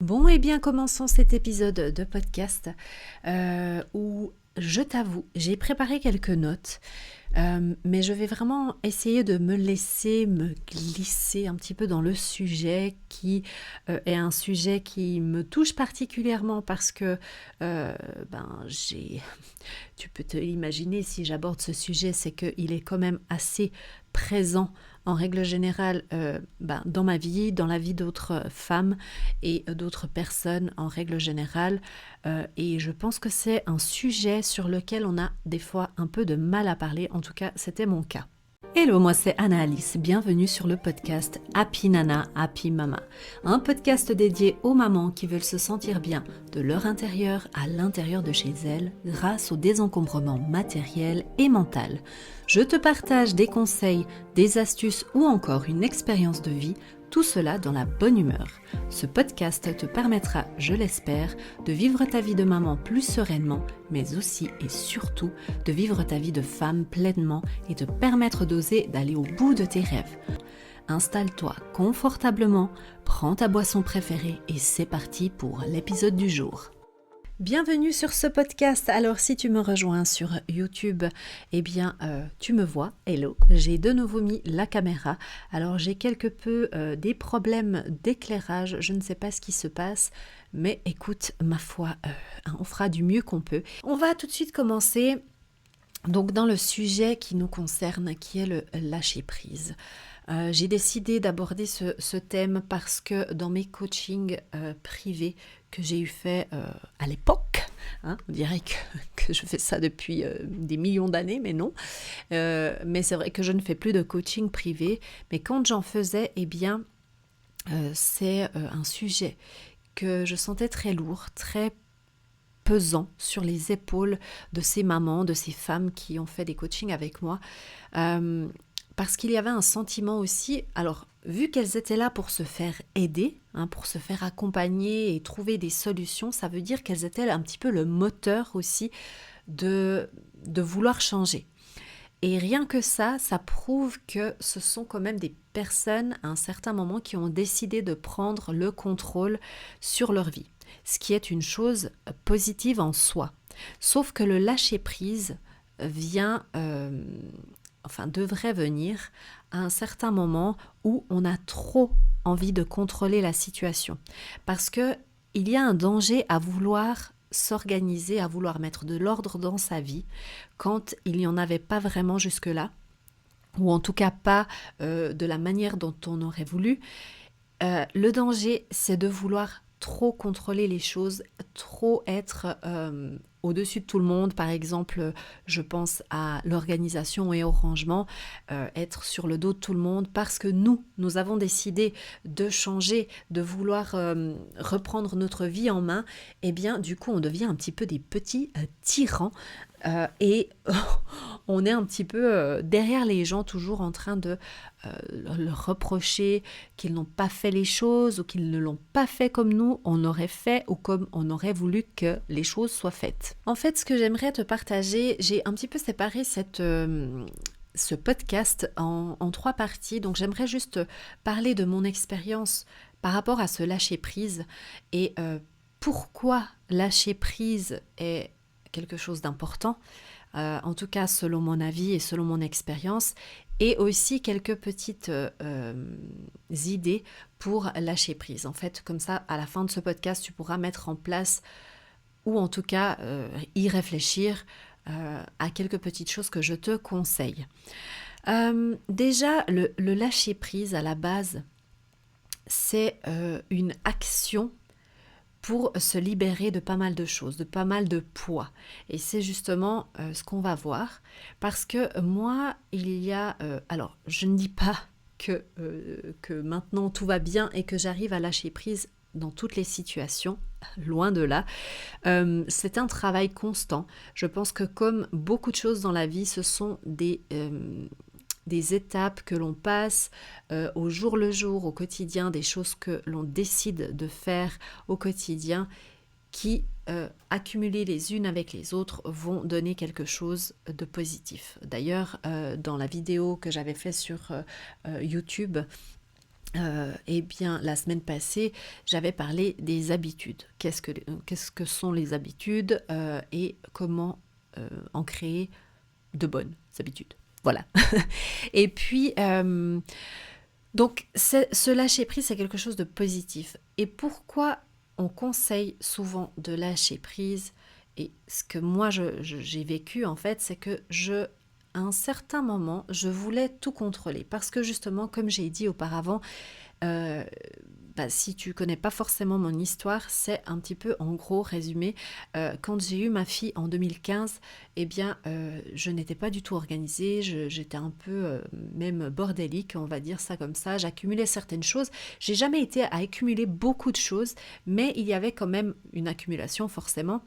Bon, et bien, commençons cet épisode de podcast où, je t'avoue, j'ai préparé quelques notes, mais je vais vraiment essayer de me laisser me glisser un petit peu dans le sujet qui est un sujet qui me touche particulièrement parce que j'ai... Tu peux te l'imaginer, si j'aborde ce sujet, c'est qu'il est quand même assez présent en règle générale dans ma vie, dans la vie d'autres femmes et d'autres personnes en règle générale. Et je pense que c'est un sujet sur lequel on a des fois un peu de mal à parler. En tout cas, c'était mon cas. Hello, moi c'est Anna-Alice, bienvenue sur le podcast Happy Nana, Happy Mama, un podcast dédié aux mamans qui veulent se sentir bien de leur intérieur à l'intérieur de chez elles grâce au désencombrement matériel et mental. Je te partage des conseils, des astuces ou encore une expérience de vie, tout cela dans la bonne humeur. Ce podcast te permettra, je l'espère, de vivre ta vie de maman plus sereinement, mais aussi et surtout de vivre ta vie de femme pleinement et te permettre d'oser d'aller au bout de tes rêves. Installe-toi confortablement, prends ta boisson préférée et c'est parti pour l'épisode du jour. Bienvenue sur ce podcast. Alors si tu me rejoins sur YouTube, tu me vois. Hello, j'ai de nouveau mis la caméra. Alors j'ai quelque peu des problèmes d'éclairage. Je ne sais pas ce qui se passe, mais écoute, ma foi, on fera du mieux qu'on peut. On va tout de suite commencer donc dans le sujet qui nous concerne, qui est le lâcher prise. J'ai décidé d'aborder ce thème parce que dans mes coachings privés que j'ai eu fait à l'époque, on dirait que je fais ça depuis des millions d'années, mais non. Mais c'est vrai que je ne fais plus de coaching privé. Mais quand j'en faisais, c'est un sujet que je sentais très lourd, très pesant sur les épaules de ces mamans, de ces femmes qui ont fait des coachings avec moi. Parce qu'il y avait un sentiment aussi, alors vu qu'elles étaient là pour se faire aider, pour se faire accompagner et trouver des solutions, ça veut dire qu'elles étaient un petit peu le moteur aussi de vouloir changer. Et rien que ça prouve que ce sont quand même des personnes à un certain moment qui ont décidé de prendre le contrôle sur leur vie, ce qui est une chose positive en soi. Sauf que le lâcher-prise devrait venir à un certain moment où on a trop envie de contrôler la situation. Parce que il y a un danger à vouloir s'organiser, à vouloir mettre de l'ordre dans sa vie quand il n'y en avait pas vraiment jusque-là, ou en tout cas pas de la manière dont on aurait voulu. Le danger, c'est de vouloir trop contrôler les choses, trop être au-dessus de tout le monde. Par exemple, je pense à l'organisation et au rangement, être sur le dos de tout le monde parce que nous avons décidé de changer, de vouloir reprendre notre vie en main. Eh bien, du coup, on devient un petit peu des petits tyrans et on est un petit peu derrière les gens, toujours en train de leur reprocher qu'ils n'ont pas fait les choses ou qu'ils ne l'ont pas fait comme nous, on aurait fait ou comme on aurait voulu que les choses soient faites. En fait, ce que j'aimerais te partager, j'ai un petit peu séparé ce podcast en trois parties. Donc j'aimerais juste parler de mon expérience par rapport à ce lâcher-prise et pourquoi lâcher prise est quelque chose d'important, en tout cas selon mon avis et selon mon expérience, et aussi quelques petites idées pour lâcher prise. En fait, comme ça, à la fin de ce podcast, tu pourras mettre en place, ou en tout cas y réfléchir à quelques petites choses que je te conseille. Déjà, le lâcher prise à la base, c'est une action pour se libérer de pas mal de choses, de pas mal de poids. Et c'est justement ce qu'on va voir. Parce que moi, alors, je ne dis pas que maintenant tout va bien et que j'arrive à lâcher prise dans toutes les situations, loin de là. C'est un travail constant. Je pense que comme beaucoup de choses dans la vie, ce sont des étapes que l'on passe au jour le jour, au quotidien, des choses que l'on décide de faire au quotidien qui, accumulées les unes avec les autres, vont donner quelque chose de positif. D'ailleurs, dans la vidéo que j'avais faite sur YouTube, Eh bien, la semaine passée, j'avais parlé des habitudes. Qu'est-ce que sont les habitudes et comment en créer de bonnes habitudes. Voilà. Et puis, donc, ce lâcher-prise, c'est quelque chose de positif. Et pourquoi on conseille souvent de lâcher prise? Et ce que moi, j'ai vécu, en fait, c'est que à un certain moment, je voulais tout contrôler. Parce que justement, comme j'ai dit auparavant, euh, si tu connais pas forcément mon histoire, c'est un petit peu en gros résumé. Quand j'ai eu ma fille en 2015, eh bien, je n'étais pas du tout organisée, j'étais un peu même bordélique, on va dire ça comme ça. J'accumulais certaines choses. J'ai jamais été à accumuler beaucoup de choses, mais il y avait quand même une accumulation forcément.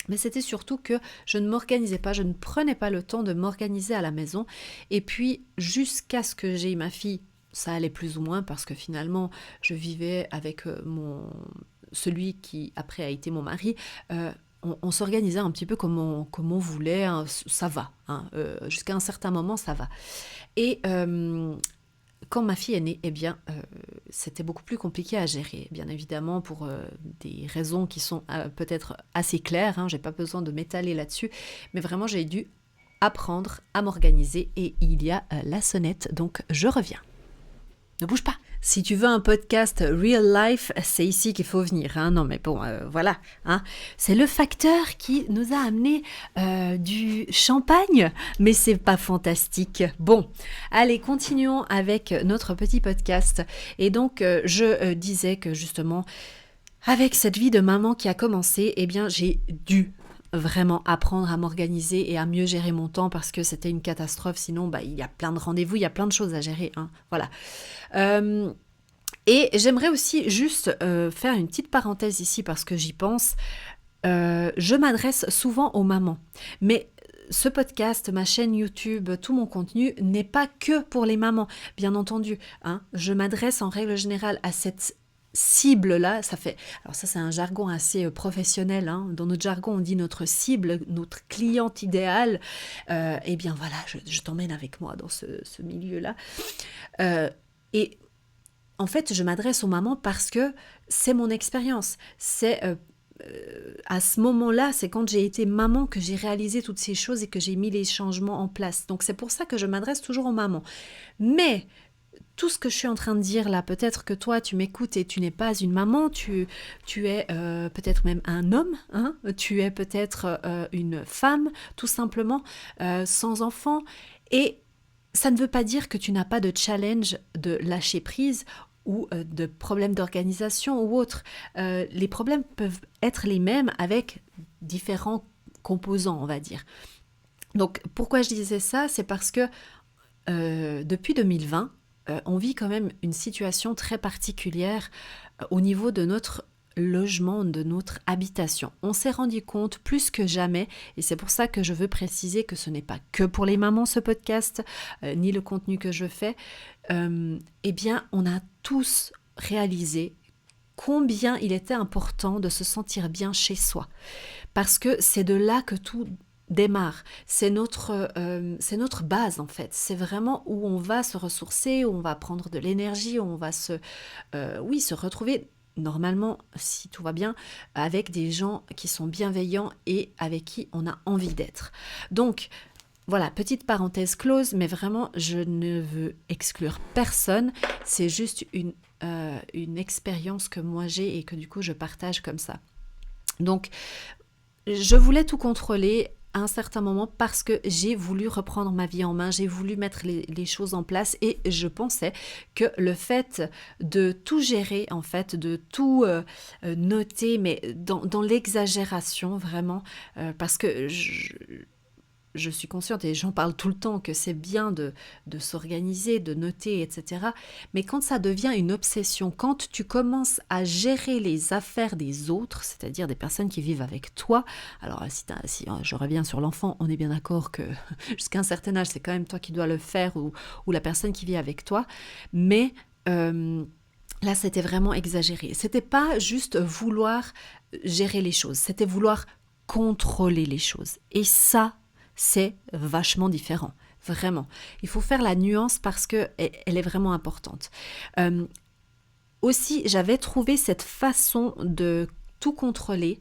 Mais c'était surtout que je ne m'organisais pas, je ne prenais pas le temps de m'organiser à la maison. Et puis, jusqu'à ce que j'ai eu ma fille, ça allait plus ou moins parce que finalement, je vivais avec celui qui après a été mon mari. On s'organisait un petit peu comme on voulait, hein, ça va. Hein, jusqu'à un certain moment, ça va. Et quand ma fille est née, eh bien, c'était beaucoup plus compliqué à gérer, bien évidemment, pour des raisons qui sont peut-être assez claires. Hein, j'ai pas besoin de m'étaler là-dessus, mais vraiment, j'ai dû apprendre à m'organiser et il y a la sonnette, donc je reviens. Ne bouge pas. Si tu veux un podcast real life, c'est ici qu'il faut venir. Hein. Non, mais bon, voilà. Hein. C'est le facteur qui nous a amené du champagne, mais c'est pas fantastique. Bon, allez, continuons avec notre petit podcast. Et donc, je disais que justement, avec cette vie de maman qui a commencé, eh bien, j'ai dû vraiment apprendre à m'organiser et à mieux gérer mon temps parce que c'était une catastrophe. Sinon, il y a plein de rendez-vous, il y a plein de choses à gérer. Hein. Voilà. Et j'aimerais aussi juste faire une petite parenthèse ici parce que j'y pense. Je m'adresse souvent aux mamans, mais ce podcast, ma chaîne YouTube, tout mon contenu n'est pas que pour les mamans, bien entendu. Hein. Je m'adresse en règle générale à cette cible-là. Alors ça, c'est un jargon assez professionnel. Hein. Dans notre jargon, on dit notre cible, notre cliente idéale. Eh bien voilà, je t'emmène avec moi dans ce milieu-là. Et en fait, je m'adresse aux mamans parce que c'est mon expérience. C'est à ce moment-là, c'est quand j'ai été maman que j'ai réalisé toutes ces choses et que j'ai mis les changements en place. Donc c'est pour ça que je m'adresse toujours aux mamans. Mais tout ce que je suis en train de dire là, peut-être que toi tu m'écoutes et tu n'es pas une maman, tu es peut-être même un homme, hein, tu es peut-être une femme, tout simplement, sans enfant. Et ça ne veut pas dire que tu n'as pas de challenge de lâcher prise ou de problèmes d'organisation ou autre. Les problèmes peuvent être les mêmes avec différents composants, on va dire. Donc pourquoi je disais ça? C'est parce que depuis 2020, on vit quand même une situation très particulière au niveau de notre logement, de notre habitation. On s'est rendu compte plus que jamais, et c'est pour ça que je veux préciser que ce n'est pas que pour les mamans ce podcast, ni le contenu que je fais, eh bien on a tous réalisé combien il était important de se sentir bien chez soi. Parce que c'est de là que tout démarre. C'est notre base en fait. C'est vraiment où on va se ressourcer, où on va prendre de l'énergie, où on va se retrouver normalement, si tout va bien, avec des gens qui sont bienveillants et avec qui on a envie d'être. Donc, voilà, petite parenthèse close, mais vraiment, je ne veux exclure personne. C'est juste une expérience que moi j'ai et que du coup, je partage comme ça. Donc, je voulais tout contrôler à un certain moment parce que j'ai voulu reprendre ma vie en main, j'ai voulu mettre les choses en place et je pensais que le fait de tout gérer, en fait, de tout noter, mais dans l'exagération vraiment, parce que je suis consciente et j'en parle tout le temps que c'est bien de s'organiser, de noter, etc. Mais quand ça devient une obsession, quand tu commences à gérer les affaires des autres, c'est-à-dire des personnes qui vivent avec toi, alors si je reviens sur l'enfant, on est bien d'accord que jusqu'à un certain âge, c'est quand même toi qui dois le faire ou la personne qui vit avec toi, mais là, c'était vraiment exagéré. C'était pas juste vouloir gérer les choses, c'était vouloir contrôler les choses. Et ça, c'est vachement différent. vraiment. Il faut faire la nuance parce qu'elle est vraiment importante. Aussi, j'avais trouvé cette façon de tout contrôler.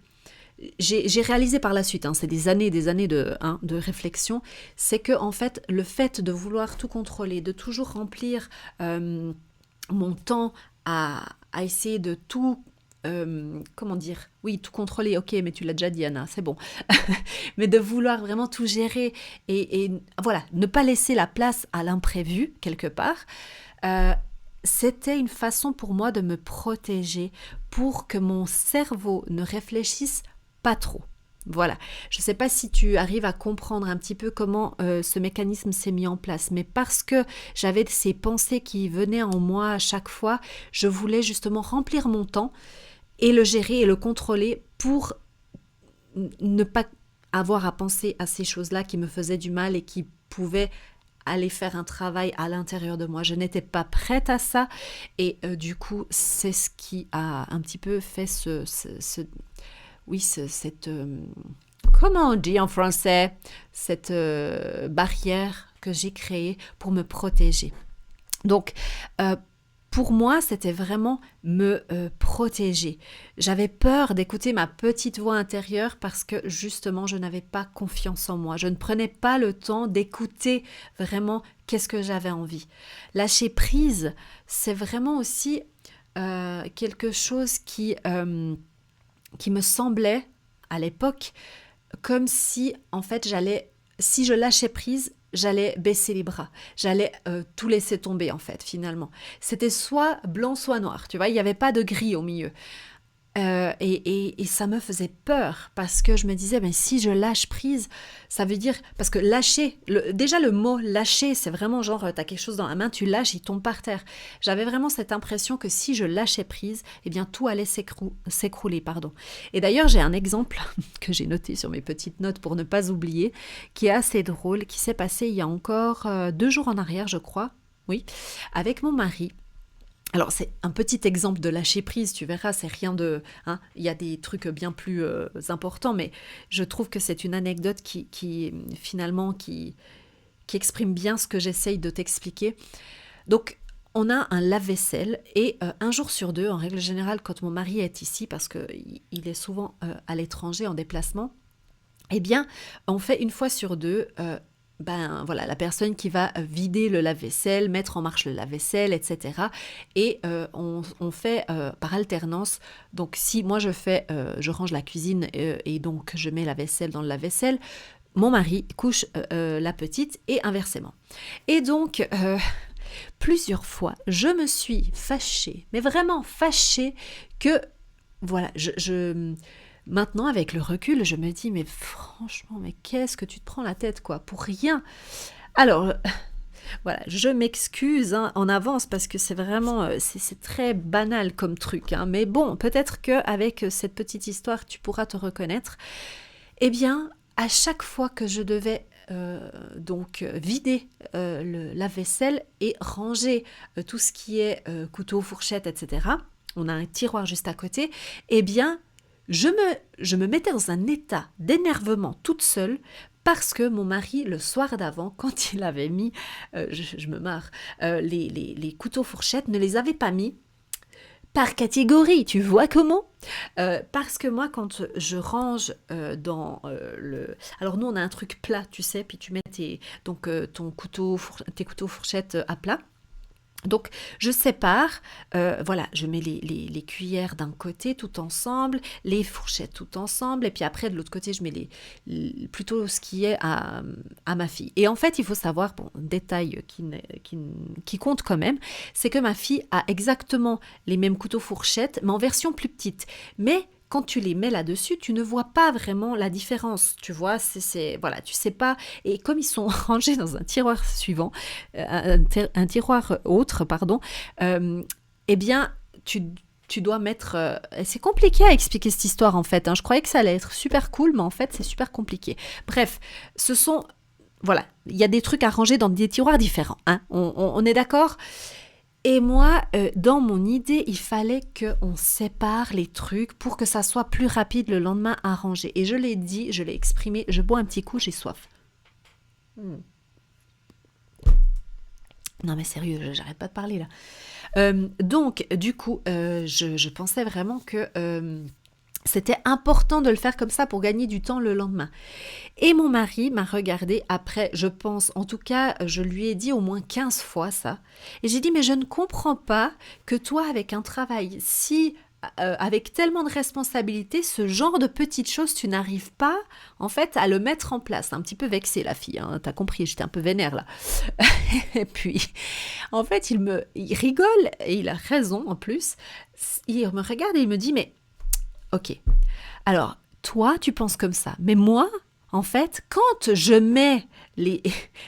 J'ai réalisé par la suite, c'est des années de réflexion, c'est que en fait, le fait de vouloir tout contrôler, de toujours remplir mon temps à essayer de tout, comment dire, oui, tout contrôler, ok, mais tu l'as déjà dit Anna, c'est bon, mais de vouloir vraiment tout gérer et voilà, ne pas laisser la place à l'imprévu quelque part, c'était une façon pour moi de me protéger pour que mon cerveau ne réfléchisse pas trop. Voilà, je ne sais pas si tu arrives à comprendre un petit peu comment ce mécanisme s'est mis en place, mais parce que j'avais ces pensées qui venaient en moi à chaque fois, je voulais justement remplir mon temps et le gérer et le contrôler pour ne pas avoir à penser à ces choses-là qui me faisaient du mal et qui pouvaient aller faire un travail à l'intérieur de moi. Je n'étais pas prête à ça et du coup, c'est ce qui a un petit peu fait cette... comment on dit en français? Cette barrière que j'ai créée pour me protéger. Donc, pour moi, c'était vraiment me protéger. J'avais peur d'écouter ma petite voix intérieure parce que justement, je n'avais pas confiance en moi. Je ne prenais pas le temps d'écouter vraiment qu'est-ce que j'avais envie. Lâcher prise, c'est vraiment aussi quelque chose qui me semblait à l'époque comme si, en fait, si je lâchais prise, j'allais baisser les bras, j'allais tout laisser tomber en fait finalement. C'était soit blanc soit noir, tu vois, il n'y avait pas de gris au milieu. Et ça me faisait peur parce que je me disais, mais si je lâche prise, ça veut dire, parce que lâcher, déjà le mot lâcher, c'est vraiment genre, tu as quelque chose dans la main, tu lâches, il tombe par terre. J'avais vraiment cette impression que si je lâchais prise, eh bien tout allait s'écrouler, pardon. Et d'ailleurs, j'ai un exemple que j'ai noté sur mes petites notes pour ne pas oublier, qui est assez drôle, qui s'est passé il y a encore 2 jours en arrière, je crois, oui, avec mon mari. Alors, c'est un petit exemple de lâcher prise, tu verras, c'est rien de... il y a des trucs bien plus importants, mais je trouve que c'est une anecdote qui exprime bien ce que j'essaye de t'expliquer. Donc, on a un lave-vaisselle et un jour sur 2, en règle générale, quand mon mari est ici, parce qu'il est souvent à l'étranger en déplacement, eh bien, on fait 1 fois sur 2... voilà, la personne qui va vider le lave-vaisselle, mettre en marche le lave-vaisselle, etc. Et on fait par alternance. Donc, si moi je range la cuisine et donc je mets la vaisselle dans le lave-vaisselle, mon mari couche la petite et inversement. Et donc, plusieurs fois, je me suis fâchée, mais vraiment fâchée que, voilà, Maintenant, avec le recul, je me dis, mais franchement, mais qu'est-ce que tu te prends la tête, quoi, pour rien? Alors, voilà, je m'excuse en avance parce que c'est vraiment, c'est très banal comme truc, mais bon, peut-être qu'avec cette petite histoire, tu pourras te reconnaître. Eh bien, à chaque fois que je devais vider le lave-vaisselle et ranger tout ce qui est couteau, fourchette, etc., on a un tiroir juste à côté, eh bien, je me mettais dans un état d'énervement toute seule parce que mon mari, le soir d'avant, quand il avait mis, je me marre, les couteaux fourchettes, ne les avait pas mis par catégorie, tu vois comment? Parce que moi, quand je range dans le... Alors nous, on a un truc plat, tu sais, puis tu mets tes couteaux fourchettes à plat. Donc, je sépare, voilà, je mets les cuillères d'un côté tout ensemble, les fourchettes tout ensemble, et puis après, de l'autre côté, je mets plutôt ce qui est à ma fille. Et en fait, il faut savoir, bon, détail qui compte quand même, c'est que ma fille a exactement les mêmes couteaux fourchettes, mais en version plus petite. Mais quand tu les mets là-dessus, tu ne vois pas vraiment la différence, tu vois, voilà, tu sais pas, et comme ils sont rangés dans un tiroir suivant, un tiroir autre, pardon, eh bien, tu dois mettre... c'est compliqué à expliquer cette histoire, en fait, je croyais que ça allait être super cool, mais en fait, c'est super compliqué. Bref, voilà, il y a des trucs à ranger dans des tiroirs différents, on est d'accord ? Et moi, dans mon idée, il fallait qu'on sépare les trucs pour que ça soit plus rapide le lendemain à ranger. Et je l'ai dit, je l'ai exprimé, je bois un petit coup, j'ai soif. Non mais sérieux, j'arrête pas de parler là. Donc, du coup, je pensais vraiment que c'était important de le faire comme ça pour gagner du temps le lendemain. Et mon mari m'a regardé après, je pense, en tout cas, je lui ai dit au moins 15 fois ça. Et j'ai dit, mais je ne comprends pas que toi, avec un travail si... avec tellement de responsabilités, ce genre de petites choses, tu n'arrives pas, en fait, à le mettre en place. Un petit peu vexée, la fille, hein, t'as compris, j'étais un peu vénère, là. Et puis, en fait, il rigole, et il a raison, en plus. Il me regarde et il me dit, mais, ok, alors, toi, tu penses comme ça, mais moi, en fait, quand je mets les,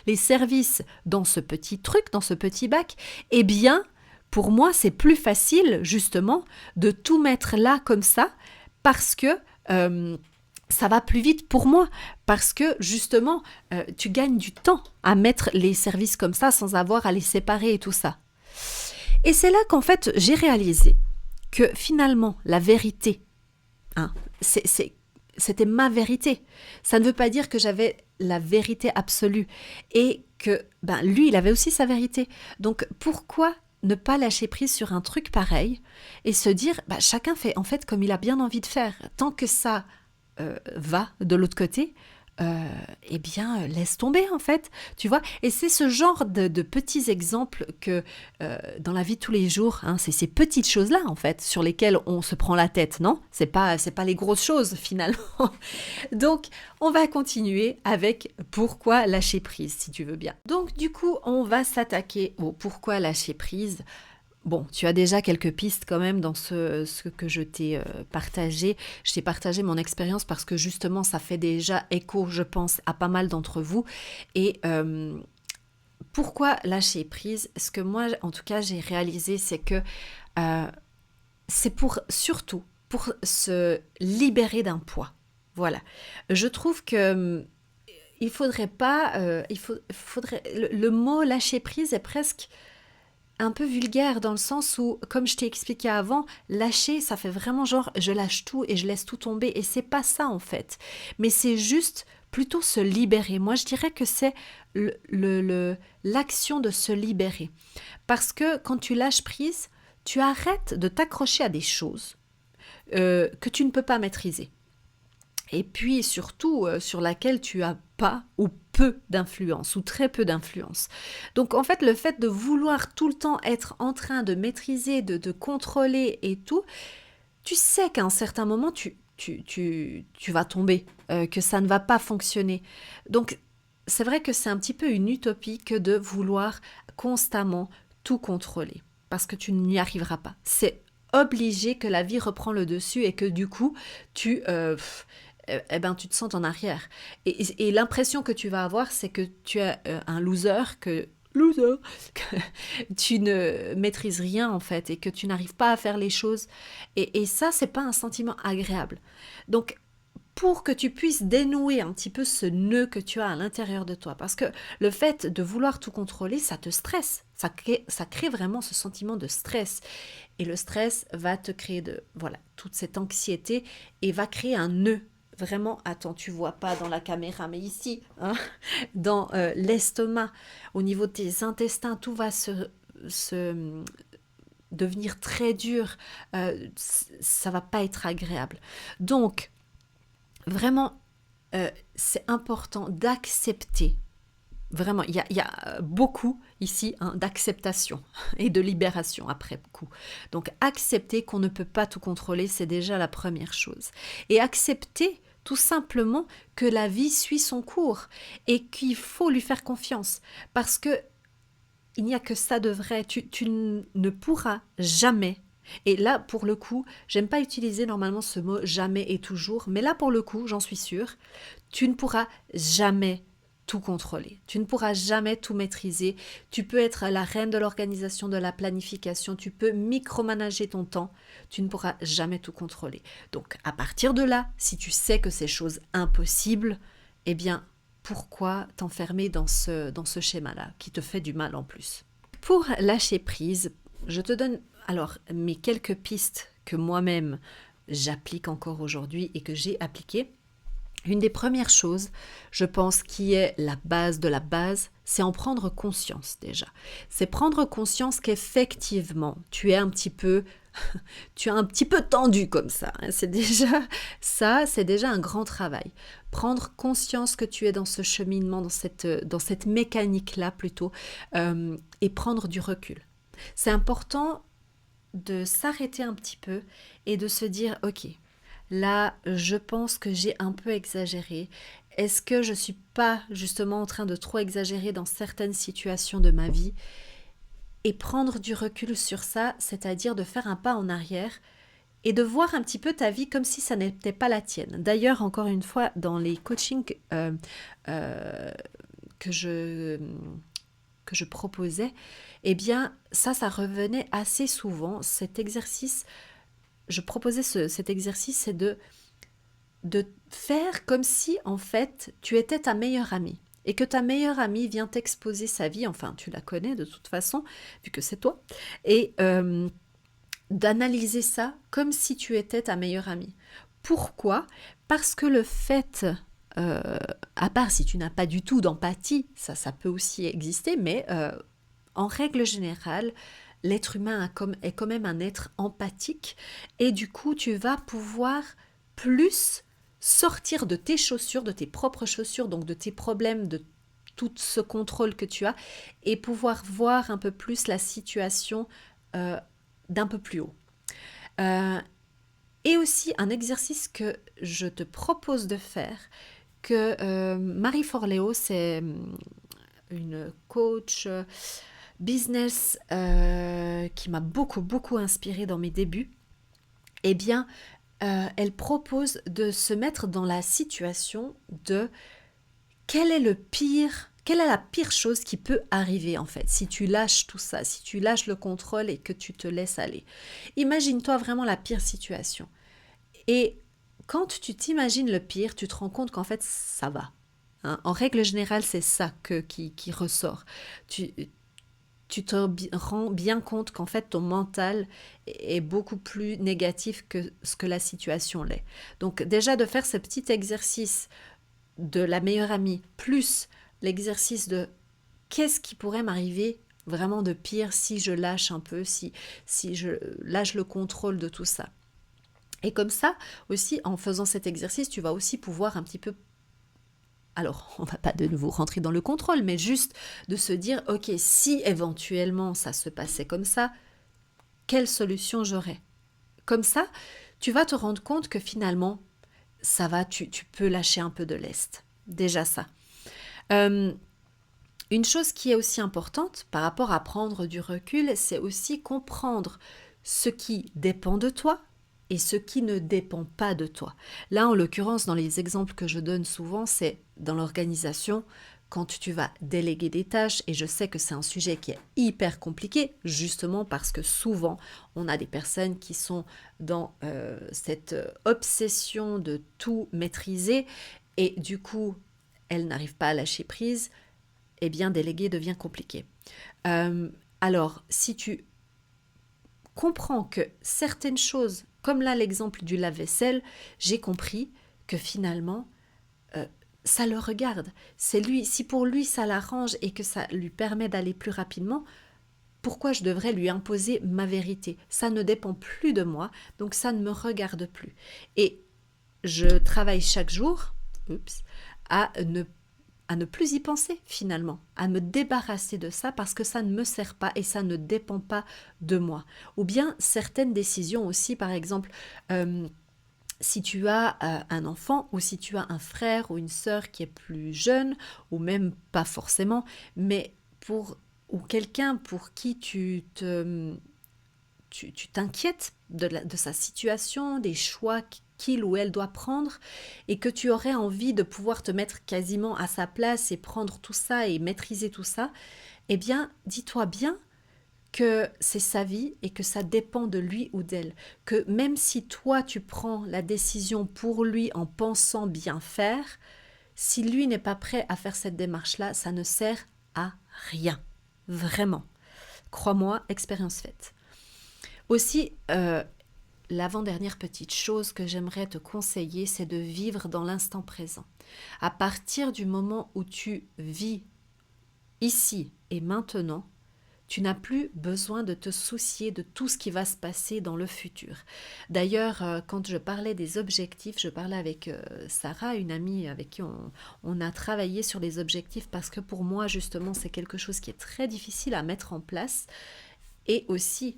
les services dans ce petit truc, dans ce petit bac, eh bien, pour moi, c'est plus facile, justement, de tout mettre là comme ça, parce que ça va plus vite pour moi, parce que, justement, tu gagnes du temps à mettre les services comme ça sans avoir à les séparer et tout ça. Et c'est là qu'en fait, j'ai réalisé que finalement, la vérité, hein, c'était ma vérité. Ça ne veut pas dire que j'avais la vérité absolue et que lui, il avait aussi sa vérité. Donc pourquoi ne pas lâcher prise sur un truc pareil et se dire chacun fait en fait comme il a bien envie de faire. Tant que ça va de l'autre côté, eh bien, laisse tomber en fait, tu vois. Et c'est ce genre de petits exemples que dans la vie de tous les jours, hein, c'est ces petites choses-là en fait sur lesquelles on se prend la tête, non ? C'est pas les grosses choses finalement. Donc, on va continuer avec pourquoi lâcher prise, si tu veux bien. Donc, du coup, on va s'attaquer au pourquoi lâcher prise. Bon, tu as déjà quelques pistes quand même dans ce que je t'ai partagé. Je t'ai partagé mon expérience parce que justement, ça fait déjà écho, je pense, à pas mal d'entre vous. Et pourquoi lâcher prise ? Ce que moi, en tout cas, j'ai réalisé, c'est que c'est surtout pour se libérer d'un poids. Voilà. Je trouve que il faudrait pas... le mot lâcher prise est presque un peu vulgaire dans le sens où, comme je t'ai expliqué avant, lâcher, ça fait vraiment genre je lâche tout et je laisse tout tomber. Et c'est pas ça en fait. Mais c'est juste plutôt se libérer. Moi, je dirais que c'est l'action de se libérer. Parce que quand tu lâches prise, tu arrêtes de t'accrocher à des choses que tu ne peux pas maîtriser. Et puis surtout sur laquelle tu as pas ou peu d'influence ou très peu d'influence. Donc en fait le fait de vouloir tout le temps être en train de maîtriser, de contrôler et tout, tu sais qu'à un certain moment tu vas tomber, que ça ne va pas fonctionner. Donc c'est vrai que c'est un petit peu une utopie que de vouloir constamment tout contrôler parce que tu n'y arriveras pas. C'est obligé que la vie reprend le dessus et que du coup tu tu te sens en arrière. Et l'impression que tu vas avoir, c'est que tu es un loser, que tu ne maîtrises rien en fait et que tu n'arrives pas à faire les choses. Et ça, c'est pas un sentiment agréable. Donc, pour que tu puisses dénouer un petit peu ce nœud que tu as à l'intérieur de toi, parce que le fait de vouloir tout contrôler, ça te stresse. Ça crée vraiment ce sentiment de stress. Et le stress va te créer toute cette anxiété et va créer un nœud. Vraiment, attends, tu vois pas dans la caméra, mais ici, hein, dans l'estomac, au niveau de tes intestins, tout va se devenir très dur. Ça va pas être agréable. Donc, vraiment, c'est important d'accepter. Vraiment, il y a beaucoup ici d'acceptation et de libération après coup. Donc, accepter qu'on ne peut pas tout contrôler, c'est déjà la première chose. Et accepter tout simplement que la vie suit son cours et qu'il faut lui faire confiance. Parce que il n'y a que ça de vrai. Tu ne pourras jamais. Et là, pour le coup, j'aime pas utiliser normalement ce mot jamais et toujours, mais là, pour le coup, j'en suis sûre, tu ne pourras jamais tout contrôler. Tu ne pourras jamais tout maîtriser. Tu peux être la reine de l'organisation, de la planification, tu peux micromanager ton temps. Tu ne pourras jamais tout contrôler. Donc, à partir de là, si tu sais que c'est chose impossible, eh bien, pourquoi t'enfermer dans ce schéma-là, qui te fait du mal en plus ? Pour lâcher prise, je te donne alors mes quelques pistes que moi-même j'applique encore aujourd'hui et que j'ai appliquées. Une des premières choses, je pense, qui est la base de la base, c'est en prendre conscience déjà. C'est prendre conscience qu'effectivement, tu es un petit peu, tu es un petit peu tendu comme ça. C'est déjà ça, c'est déjà un grand travail. Prendre conscience que tu es dans ce cheminement, dans cette mécanique-là plutôt, et prendre du recul. C'est important de s'arrêter un petit peu et de se dire, ok, là, je pense que j'ai un peu exagéré. Est-ce que je ne suis pas justement en train de trop exagérer dans certaines situations de ma vie? Et prendre du recul sur ça, c'est-à-dire de faire un pas en arrière et de voir un petit peu ta vie comme si ça n'était pas la tienne. D'ailleurs, encore une fois, dans les coachings euh, que je que je proposais, eh bien, ça revenait assez souvent. Cet exercice, je proposais cet exercice, c'est de faire comme si, en fait, tu étais ta meilleure amie et que ta meilleure amie vient t'exposer sa vie, enfin, tu la connais de toute façon, vu que c'est toi, et d'analyser ça comme si tu étais ta meilleure amie. Pourquoi? Parce que le fait, à part si tu n'as pas du tout d'empathie, ça peut aussi exister, mais en règle générale, l'être humain est quand même un être empathique et du coup, tu vas pouvoir plus sortir de tes chaussures, de tes propres chaussures, donc de tes problèmes, de tout ce contrôle que tu as et pouvoir voir un peu plus la situation euh, d'un peu plus haut. Euh, et aussi un exercice que je te propose de faire, que Marie Forleo, c'est une coach business qui m'a beaucoup inspirée dans mes débuts, eh bien, elle propose de se mettre dans la situation de quel est quelle est la pire chose qui peut arriver en fait si tu lâches tout ça, si tu lâches le contrôle et que tu te laisses aller. Imagine-toi vraiment la pire situation. Et quand tu t'imagines le pire, tu te rends compte qu'en fait ça va. Hein. En règle générale, c'est ça qui ressort. Tu, tu te rends bien compte qu'en fait ton mental est beaucoup plus négatif que ce que la situation l'est. Donc déjà de faire ce petit exercice de la meilleure amie plus l'exercice de qu'est-ce qui pourrait m'arriver vraiment de pire si je lâche un peu, si je lâche le contrôle de tout ça. Et comme ça aussi, en faisant cet exercice, tu vas aussi pouvoir un petit peu, alors on va pas de nouveau rentrer dans le contrôle, mais juste de se dire, ok, si éventuellement ça se passait comme ça, quelle solution j'aurais? Comme ça, tu vas te rendre compte que finalement, ça va, tu peux lâcher un peu de lest. Déjà ça. Euh, une chose qui est aussi importante par rapport à prendre du recul, c'est aussi comprendre ce qui dépend de toi et ce qui ne dépend pas de toi. Là, en l'occurrence, dans les exemples que je donne souvent, c'est dans l'organisation, quand tu vas déléguer des tâches, et je sais que c'est un sujet qui est hyper compliqué, justement parce que souvent, on a des personnes qui sont dans cette obsession de tout maîtriser, et du coup, elles n'arrivent pas à lâcher prise, eh bien, déléguer devient compliqué. Alors, si tu comprends que certaines choses, comme là l'exemple du lave-vaisselle, j'ai compris que finalement, ça le regarde. C'est lui, si pour lui ça l'arrange et que ça lui permet d'aller plus rapidement, pourquoi je devrais lui imposer ma vérité? Ça ne dépend plus de moi, donc ça ne me regarde plus. Et je travaille chaque jour, à ne plus y penser finalement, à me débarrasser de ça parce que ça ne me sert pas et ça ne dépend pas de moi. Ou bien certaines décisions aussi, par exemple, si tu as un enfant ou si tu as un frère ou une sœur qui est plus jeune, ou même pas forcément, mais ou quelqu'un pour qui tu t'inquiètes de sa situation, des choix qu'il ou elle doit prendre, et que tu aurais envie de pouvoir te mettre quasiment à sa place et prendre tout ça et maîtriser tout ça, eh bien, dis-toi bien que c'est sa vie et que ça dépend de lui ou d'elle. Que même si toi, tu prends la décision pour lui en pensant bien faire, si lui n'est pas prêt à faire cette démarche-là, ça ne sert à rien. Vraiment. Crois-moi, expérience faite. Aussi, l'avant-dernière petite chose que j'aimerais te conseiller, c'est de vivre dans l'instant présent. À partir du moment où tu vis ici et maintenant, tu n'as plus besoin de te soucier de tout ce qui va se passer dans le futur. D'ailleurs, quand je parlais des objectifs, je parlais avec Sarah, une amie avec qui on a travaillé sur les objectifs parce que pour moi, justement, c'est quelque chose qui est très difficile à mettre en place. Et aussi,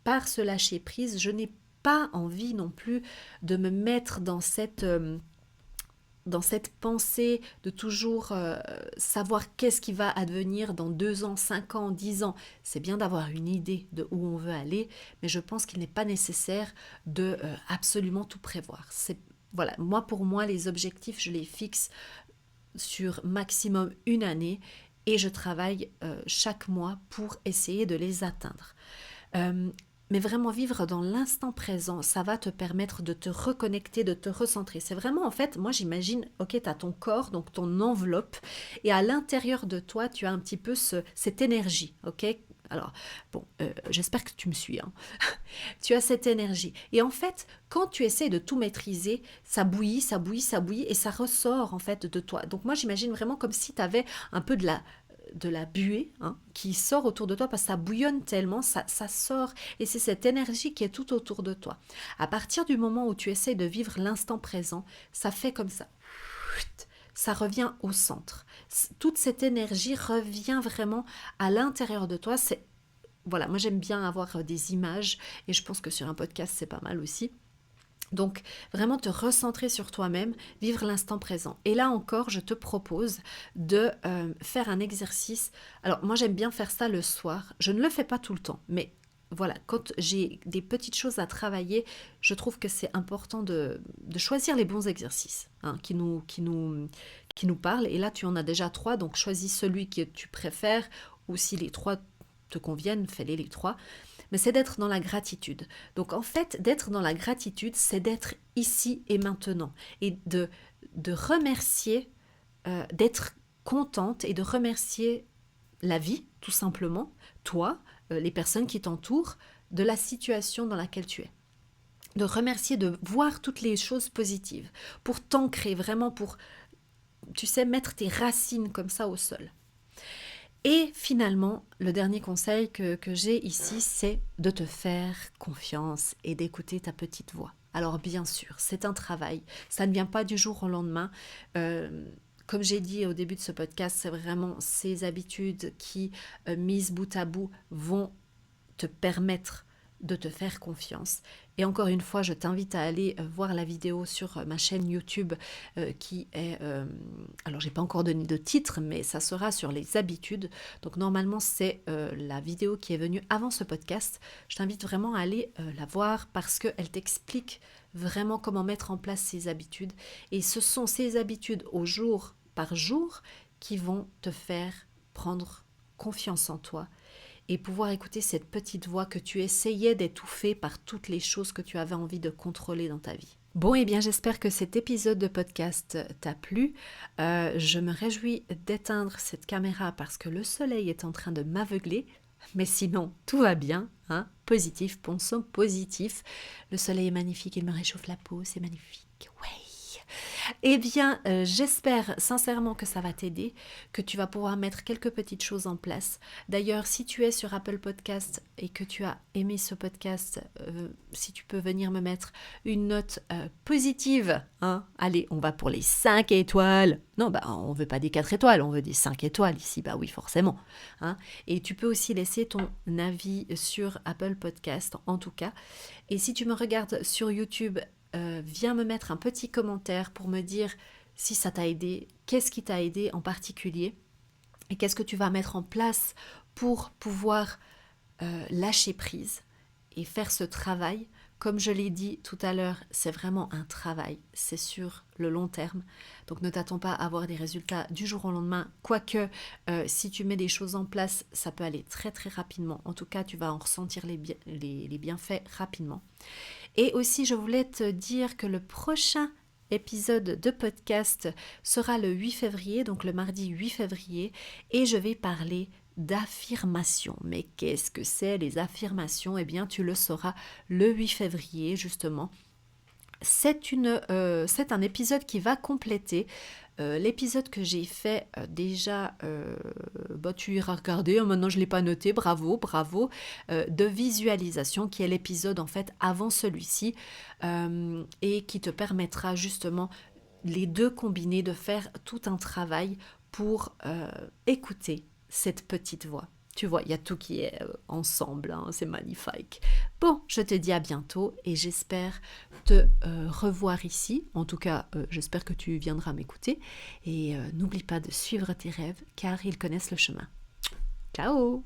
par ce lâcher-prise, je n'ai pas envie non plus de me mettre dans cette pensée de toujours savoir qu'est-ce qui va advenir dans 2 ans, 5 ans, 10 ans. C'est bien d'avoir une idée de où on veut aller, mais je pense qu'il n'est pas nécessaire de absolument tout prévoir. Voilà, pour moi, les objectifs, je les fixe sur maximum une année et je travaille chaque mois pour essayer de les atteindre. Mais vraiment vivre dans l'instant présent, ça va te permettre de te reconnecter, de te recentrer. C'est vraiment, en fait, moi j'imagine, ok, tu as ton corps, donc ton enveloppe, et à l'intérieur de toi, tu as un petit peu cette énergie, ok? Alors, bon, j'espère que tu me suis, hein. Tu as cette énergie. Et en fait, quand tu essaies de tout maîtriser, ça bouillit, ça bouillit, ça bouillit, et ça ressort, en fait, de toi. Donc moi, j'imagine vraiment comme si tu avais un peu de la buée qui sort autour de toi parce que ça bouillonne tellement, ça sort et c'est cette énergie qui est tout autour de toi. À partir du moment où tu essaies de vivre l'instant présent, ça fait comme ça revient au centre. Toute cette énergie revient vraiment à l'intérieur de toi. Voilà, moi j'aime bien avoir des images et je pense que sur un podcast c'est pas mal aussi. Donc, vraiment te recentrer sur toi-même, vivre l'instant présent. Et là encore, je te propose de faire un exercice. Alors, moi, j'aime bien faire ça le soir. Je ne le fais pas tout le temps, mais voilà, quand j'ai des petites choses à travailler, je trouve que c'est important de choisir les bons exercices qui nous parlent. Et là, tu en as déjà 3, donc choisis celui que tu préfères, ou si les 3 te conviennent, fais-les les 3. Mais c'est d'être dans la gratitude. Donc en fait, d'être dans la gratitude, c'est d'être ici et maintenant. Et de remercier, d'être contente et de remercier la vie, tout simplement, toi, les personnes qui t'entourent, de la situation dans laquelle tu es. De remercier, de voir toutes les choses positives, pour t'ancrer, vraiment pour, tu sais, mettre tes racines comme ça au sol. Et finalement, le dernier conseil que j'ai ici, c'est de te faire confiance et d'écouter ta petite voix. Alors bien sûr, c'est un travail, ça ne vient pas du jour au lendemain. Comme j'ai dit au début de ce podcast, c'est vraiment ces habitudes qui, mises bout à bout, vont te permettre de te faire confiance. Et encore une fois, je t'invite à aller voir la vidéo sur ma chaîne YouTube qui est... alors, j'ai pas encore donné de titre, mais ça sera sur les habitudes. Donc, normalement, c'est la vidéo qui est venue avant ce podcast. Je t'invite vraiment à aller la voir parce qu'elle t'explique vraiment comment mettre en place ces habitudes. Et ce sont ces habitudes au jour par jour qui vont te faire prendre confiance en toi et pouvoir écouter cette petite voix que tu essayais d'étouffer par toutes les choses que tu avais envie de contrôler dans ta vie. Bon, eh bien, j'espère que cet épisode de podcast t'a plu. Je me réjouis d'éteindre cette caméra parce que le soleil est en train de m'aveugler. Mais sinon, tout va bien, hein. Positif, pensons positif. Le soleil est magnifique, il me réchauffe la peau, c'est magnifique. Ouais. Eh bien, j'espère sincèrement que ça va t'aider, que tu vas pouvoir mettre quelques petites choses en place. D'ailleurs, si tu es sur Apple Podcast et que tu as aimé ce podcast, si tu peux venir me mettre une note positive, hein. Allez, on va pour les 5 étoiles. Non, on veut pas des 4 étoiles, on veut des 5 étoiles ici, oui, forcément. Hein. Et tu peux aussi laisser ton avis sur Apple Podcast, en tout cas. Et si tu me regardes sur YouTube, viens me mettre un petit commentaire pour me dire si ça t'a aidé, qu'est-ce qui t'a aidé en particulier et qu'est-ce que tu vas mettre en place pour pouvoir lâcher prise et faire ce travail. Comme je l'ai dit tout à l'heure, c'est vraiment un travail, c'est sur le long terme. Donc ne t'attends pas à avoir des résultats du jour au lendemain, quoique si tu mets des choses en place, ça peut aller très très rapidement. En tout cas, tu vas en ressentir les bienfaits rapidement. Et aussi, je voulais te dire que le prochain épisode de podcast sera le 8 février, donc le mardi 8 février, et je vais parler d'affirmations. Mais qu'est-ce que c'est les affirmations? Eh bien, tu le sauras le 8 février, justement. C'est un épisode qui va compléter l'épisode que j'ai fait déjà, tu iras regarder, maintenant je ne l'ai pas noté, bravo, de visualisation, qui est l'épisode en fait avant celui-ci, et qui te permettra justement les deux combinés de faire tout un travail pour écouter cette petite voix. Tu vois, il y a tout qui est ensemble, hein, c'est magnifique. Bon, je te dis à bientôt et j'espère te revoir ici. En tout cas, j'espère que tu viendras m'écouter. Et n'oublie pas de suivre tes rêves car ils connaissent le chemin. Ciao!